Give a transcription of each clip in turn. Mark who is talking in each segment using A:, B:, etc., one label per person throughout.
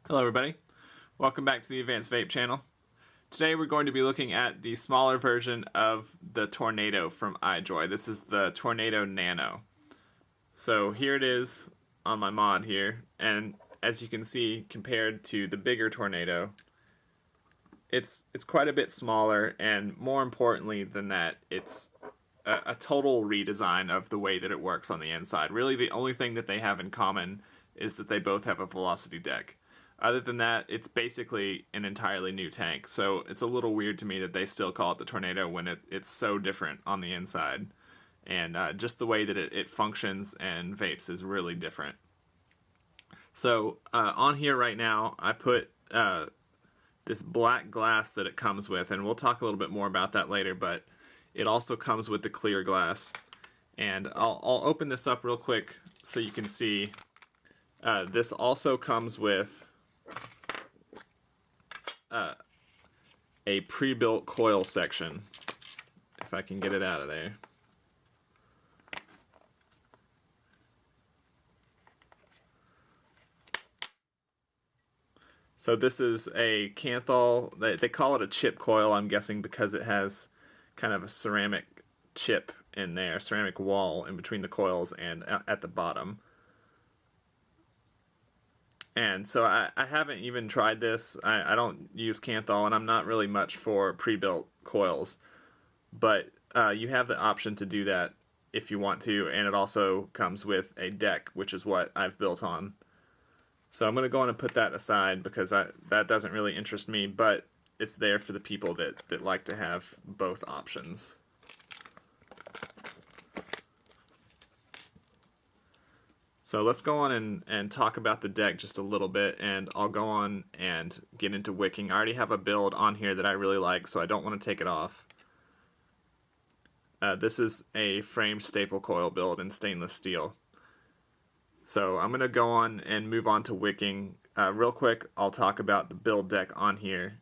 A: Hello everybody, welcome back to the Advanced Vape channel. Today we're going to be looking at the smaller version of the Tornado from IJOY. This is the Tornado Nano. So here it is on my mod here, and as you can see, compared to the bigger Tornado, it's quite a bit smaller, and more importantly than that, it's a total redesign of the way that it works on the inside. Really the only thing that they have in common is that they both have a velocity deck. Other than that, it's basically an entirely new tank, so it's a little weird to me that they still call it the Tornado when it's so different on the inside. And just the way that it functions and vapes is really different. So on here right now, I put this black glass that it comes with, and we'll talk a little bit more about that later, but it also comes with the clear glass. And I'll open this up real quick so you can see. This also comes with a pre-built coil section, if I can get it out of there. So this is a Kanthal, they call it a chip coil, I'm guessing because it has kind of a ceramic chip in there, ceramic wall in between the coils and at the bottom. And so I haven't even tried this. I don't use Kanthal, and I'm not really much for pre-built coils. But you have the option to do that if you want to, and it also comes with a deck, which is what I've built on. So I'm going to go on and put that aside because that doesn't really interest me, but it's there for the people that like to have both options. So let's go on and talk about the deck just a little bit, and I'll go on and get into wicking. I already have a build on here that I really like, so I don't want to take it off. This is a frame staple coil build in stainless steel. So I'm going to go on and move on to wicking. Real quick, I'll talk about the build deck on here.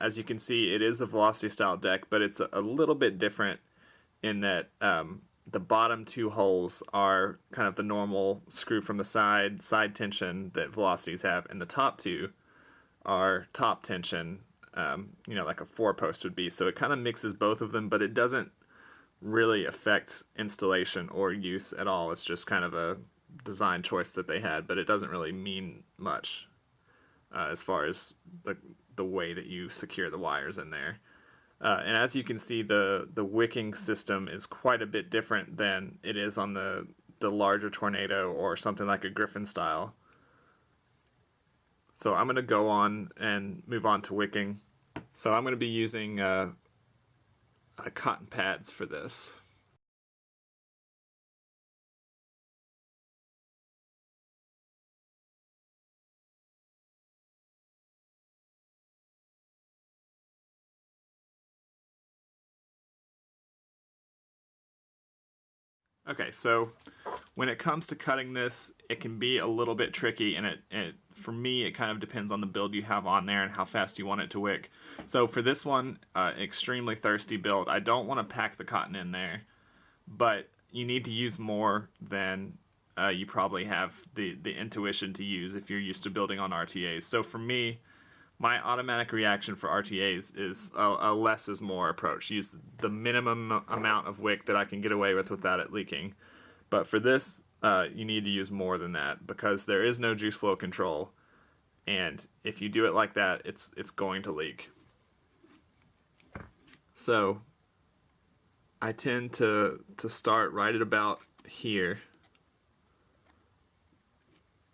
A: As you can see, it is a velocity style deck, but it's a little bit different in that the bottom two holes are kind of the normal screw from the side tension that velocities have, and the top two are top tension, you know, like a 4-post would be. So it kind of mixes both of them, but it doesn't really affect installation or use at all. It's just kind of a design choice that they had, but it doesn't really mean much as far as the way that you secure the wires in there. And as you can see, the wicking system is quite a bit different than it is on the larger Tornado or something like a Griffin style. So I'm going to go on and move on to wicking. So I'm going to be using cotton pads for this. Okay, so when it comes to cutting this, it can be a little bit tricky, and for me, it kind of depends on the build you have on there and how fast you want it to wick. So for this one, extremely thirsty build, I don't want to pack the cotton in there, but you need to use more than you probably have the intuition to use if you're used to building on RTAs. So for me, my automatic reaction for RTAs is a less is more approach. Use the minimum amount of wick that I can get away with without it leaking. But for this, you need to use more than that because there is no juice flow control. And if you do it like that, it's going to leak. So I tend to start right at about here.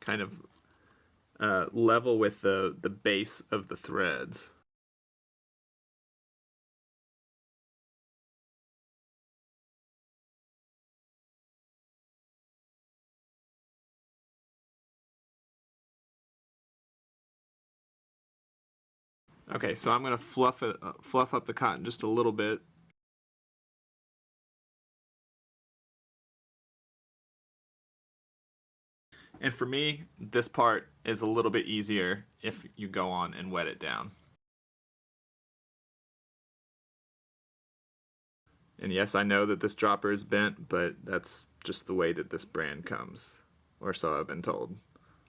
A: Kind of level with the base of the threads. Okay, so I'm going to fluff up the cotton just a little bit. And for me, this part is a little bit easier if you go on and wet it down. And yes, I know that this dropper is bent, but that's just the way that this brand comes, or so I've been told.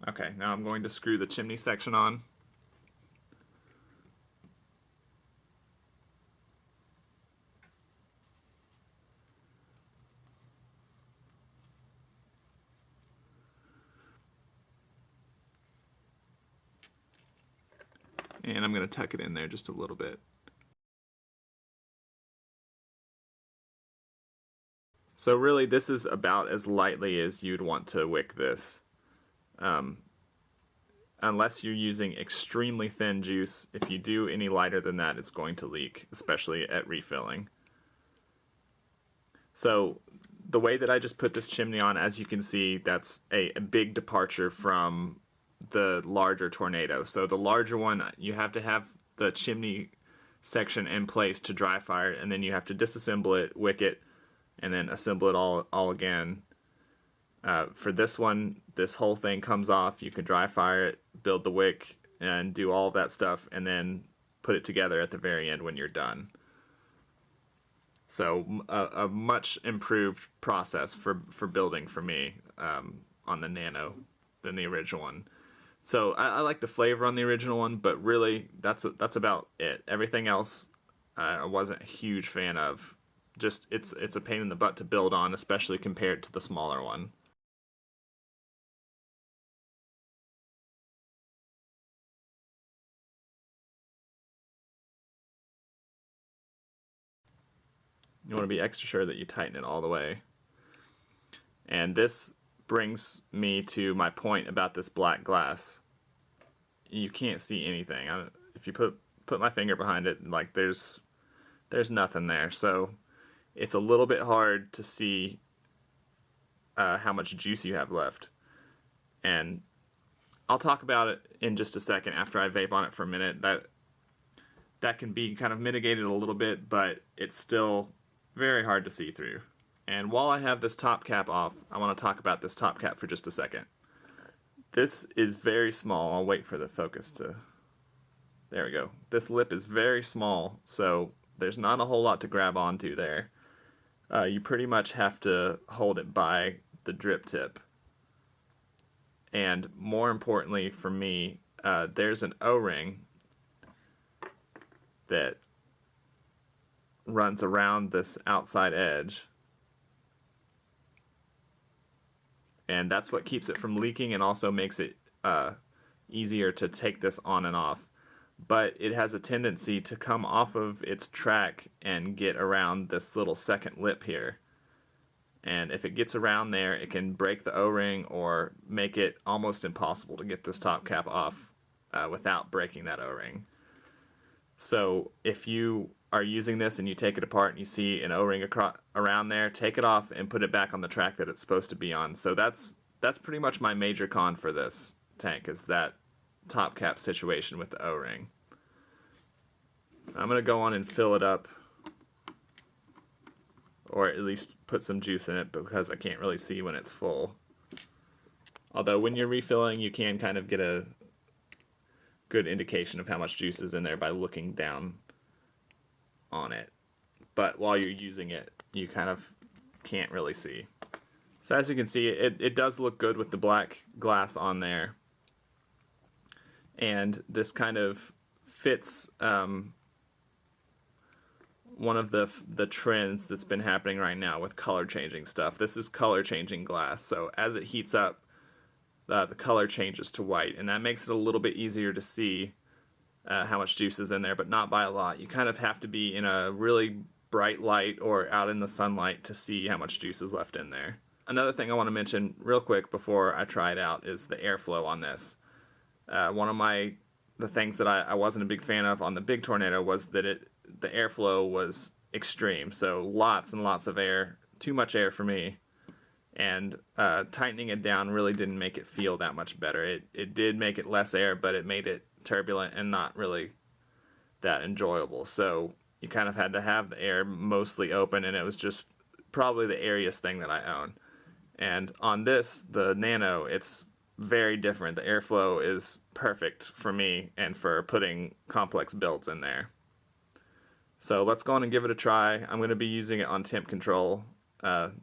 A: Okay, now I'm going to screw the chimney section on. And I'm going to tuck it in there just a little bit. So really, this is about as lightly as you'd want to wick this. Unless you're using extremely thin juice, if you do any lighter than that, it's going to leak, especially at refilling. So the way that I just put this chimney on, as you can see, that's a big departure from the larger Tornado. So the larger one, you have to have the chimney section in place to dry fire, and then you have to disassemble it, wick it, and then assemble it all again. For this one, this whole thing comes off. You can dry fire it, build the wick, and do all of that stuff, and then put it together at the very end when you're done. So a much improved process for building for me on the Nano than the original one. So I like the flavor on the original one, but really that's about it. Everything else I wasn't a huge fan of. Just it's a pain in the butt to build on, especially compared to the smaller one. You want to be extra sure that you tighten it all the way. And this brings me to my point about this black glass. You can't see anything. If you put my finger behind it, like there's nothing there. So it's a little bit hard to see how much juice you have left. And I'll talk about it in just a second after I vape on it for a minute. That can be kind of mitigated a little bit, but it's still very hard to see through. And while I have this top cap off, I want to talk about this top cap for just a second. This is very small. I'll wait for the focus to... There we go. This lip is very small, so there's not a whole lot to grab onto there. You pretty much have to hold it by the drip tip. And more importantly for me, there's an O-ring that runs around this outside edge. And that's what keeps it from leaking and also makes it easier to take this on and off. But it has a tendency to come off of its track and get around this little second lip here. And if it gets around there, it can break the O-ring or make it almost impossible to get this top cap off without breaking that O-ring. So if you are using this and you take it apart and you see an O-ring around there, take it off and put it back on the track that it's supposed to be on. So that's pretty much my major con for this tank, is that top cap situation with the O-ring. I'm going to go on and fill it up, or at least put some juice in it, because I can't really see when it's full. Although when you're refilling, you can kind of get a good indication of how much juice is in there by looking down on it. But while you're using it, you kind of can't really see. So as you can see, it does look good with the black glass on there. And this kind of fits one of the trends that's been happening right now with color changing stuff. This is color changing glass, so as it heats up, the color changes to white, and that makes it a little bit easier to see how much juice is in there, but not by a lot. You kind of have to be in a really bright light or out in the sunlight to see how much juice is left in there. Another thing I want to mention real quick before I try it out is the airflow on this. One of the things that I wasn't a big fan of on the big Tornado was that the airflow was extreme. So lots and lots of air, too much air for me. And tightening it down really didn't make it feel that much better. It did make it less air, but it made it turbulent and not really that enjoyable. So you kind of had to have the air mostly open, and it was just probably the airiest thing that I own. And on this, the Nano, it's very different. The airflow is perfect for me and for putting complex builds in there. So let's go on and give it a try. I'm going to be using it on temp control.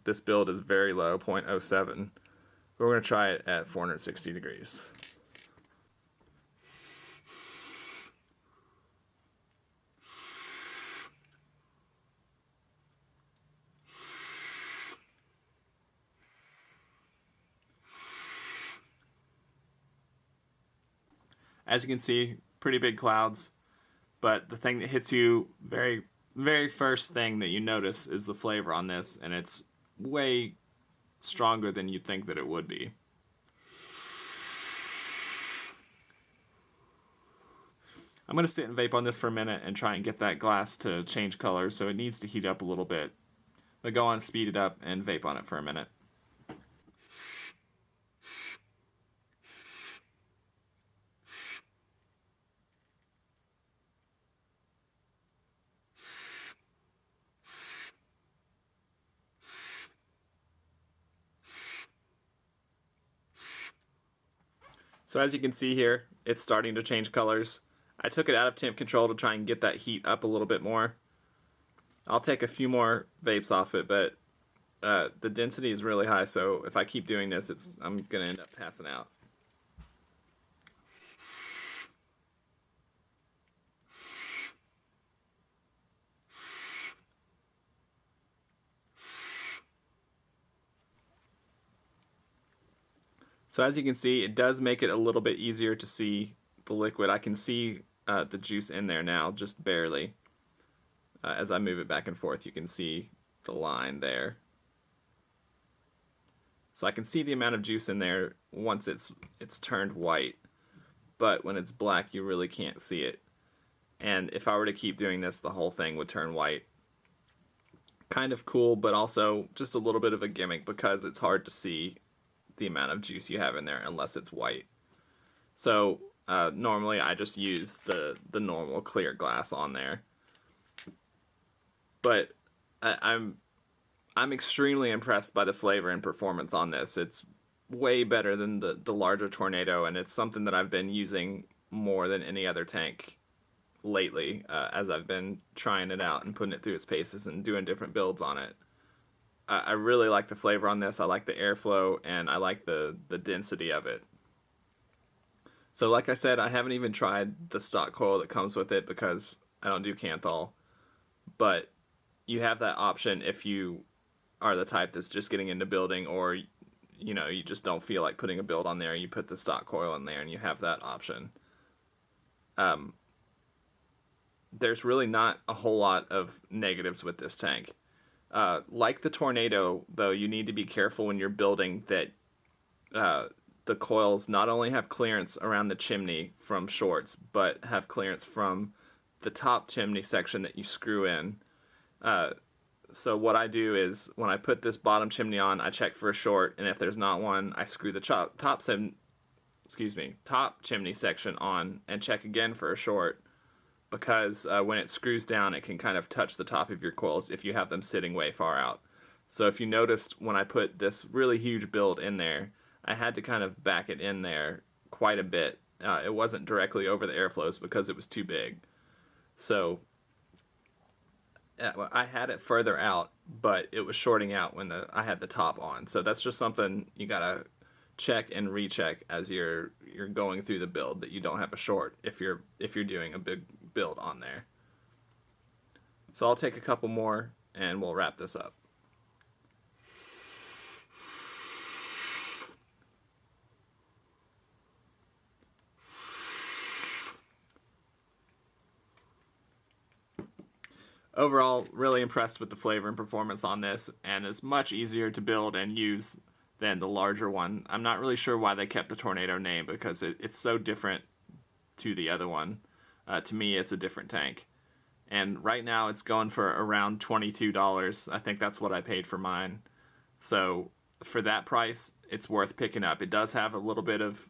A: This build is very low, 0.07. We're going to try it at 460 degrees. As you can see, pretty big clouds, but the thing that hits you very first thing that you notice is the flavor on this, and it's way stronger than you'd think that it would be. I'm going to sit and vape on this for a minute and try and get that glass to change color, so it needs to heat up a little bit. But go on, speed it up, and vape on it for a minute. So as you can see here, it's starting to change colors. I took it out of temp control to try and get that heat up a little bit more. I'll take a few more vapes off it, but the density is really high, so if I keep doing this, I'm going to end up passing out. So as you can see, it does make it a little bit easier to see the liquid. I can see the juice in there now, just barely. As I move it back and forth, you can see the line there. So I can see the amount of juice in there once it's turned white, but when it's black, you really can't see it. And if I were to keep doing this, the whole thing would turn white. Kind of cool, but also just a little bit of a gimmick because it's hard to see the amount of juice you have in there unless it's white. So normally I just use the normal clear glass on there. But I'm extremely impressed by the flavor and performance on this. It's way better than the larger Tornado, and it's something that I've been using more than any other tank lately as I've been trying it out and putting it through its paces and doing different builds on it. I really like the flavor on this. I like the airflow, and I like the density of it. So like I said, I haven't even tried the stock coil that comes with it because I don't do Kanthal. But you have that option if you are the type that's just getting into building, or you know, you just don't feel like putting a build on there. You put the stock coil in there and you have that option. There's really not a whole lot of negatives with this tank. Like the Tornado, though, you need to be careful when you're building that the coils not only have clearance around the chimney from shorts, but have clearance from the top chimney section that you screw in. So what I do is when I put this bottom chimney on, I check for a short, and if there's not one, I screw the top chimney section on and check again for a short. Because when it screws down, it can kind of touch the top of your coils if you have them sitting way far out. So if you noticed when I put this really huge build in there, I had to kind of back it in there quite a bit. It wasn't directly over the airflows because it was too big. So I had it further out, but it was shorting out when I had the top on. So that's just something you gotta check and recheck as you're going through the build, that you don't have a short if you're doing a big build on there. So I'll take a couple more and we'll wrap this up. Overall, really impressed with the flavor and performance on this, and it's much easier to build and use than the larger one. I'm not really sure why they kept the Tornado name because it's so different to the other one. To me, it's a different tank. And right now it's going for around $22. I think that's what I paid for mine. So for that price, it's worth picking up. It does have a little bit of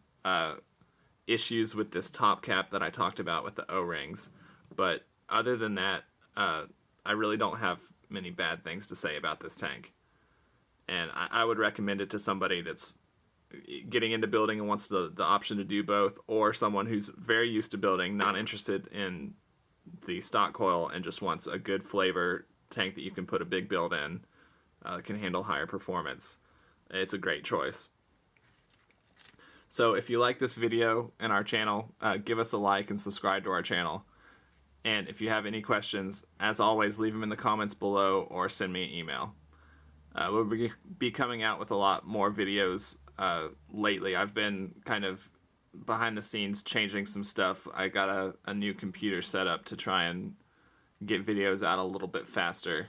A: issues with this top cap that I talked about with the O-rings. But other than that, I really don't have many bad things to say about this tank. And I would recommend it to somebody that's getting into building and wants the option to do both, or someone who's very used to building, not interested in the stock coil, and just wants a good flavor tank that you can put a big build in, can handle higher performance. It's a great choice. So if you like this video and our channel, give us a like and subscribe to our channel. And if you have any questions, as always, leave them in the comments below or send me an email. We'll be coming out with a lot more videos lately. I've been kind of behind the scenes changing some stuff. I got a new computer set up to try and get videos out a little bit faster.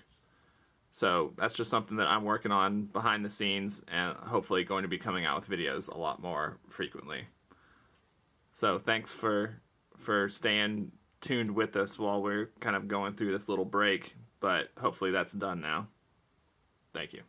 A: So that's just something that I'm working on behind the scenes, and hopefully going to be coming out with videos a lot more frequently. So thanks for staying tuned with us while we're kind of going through this little break, but hopefully that's done now. Thank you.